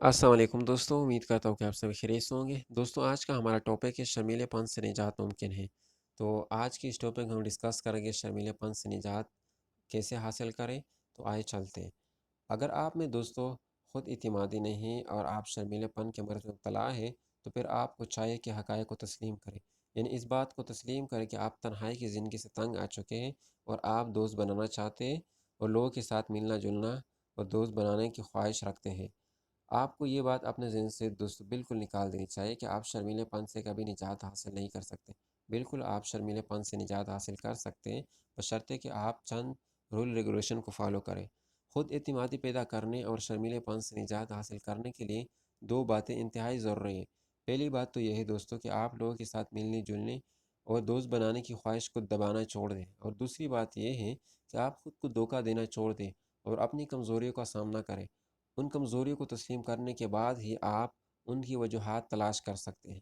السلام علیکم دوستوں، امید کرتا ہوں کہ آپ سب خیریت سے ہوں گے۔ دوستوں، آج کا ہمارا ٹاپک ہے شرمیلے پن سے نجات ممکن ہے۔ تو آج کی اس ٹاپک ہم ڈسکس کریں گے شرمیلے پن سے نجات کیسے حاصل کریں۔ تو آئے چلتے ہیں۔ اگر آپ میں دوستوں خود اعتمادی نہیں اور آپ شرمیلے پن کے مرض میں مبتلا ہے تو پھر آپ کو چاہیے کہ حقائق کو تسلیم کریں، یعنی اس بات کو تسلیم کریں کہ آپ تنہائی کی زندگی سے تنگ آ چکے ہیں اور آپ دوست بنانا چاہتے ہیں اور لوگوں کے ساتھ ملنا جلنا اور دوست بنانے کی خواہش رکھتے ہیں۔ آپ کو یہ بات اپنے ذہن سے دوست بالکل نکال دینی چاہیے کہ آپ شرمیلے پن سے کبھی نجات حاصل نہیں کر سکتے۔ بالکل آپ شرمیلے پن سے نجات حاصل کر سکتے ہیں، بشرطے کہ آپ چند رول ریگولیشن کو فالو کریں۔ خود اعتمادی پیدا کرنے اور شرمیلے پن سے نجات حاصل کرنے کے لیے دو باتیں انتہائی ضروری ہیں۔ پہلی بات تو یہ ہے دوستوں کہ آپ لوگوں کے ساتھ ملنے جلنے اور دوست بنانے کی خواہش کو دبانا چھوڑ دیں، اور دوسری بات یہ ہے کہ آپ خود کو دھوکہ دینا چھوڑ دیں اور اپنی کمزوریوں کا سامنا کریں۔ ان کمزوریوں کو تسلیم کرنے کے بعد ہی آپ ان کی وجوہات تلاش کر سکتے ہیں۔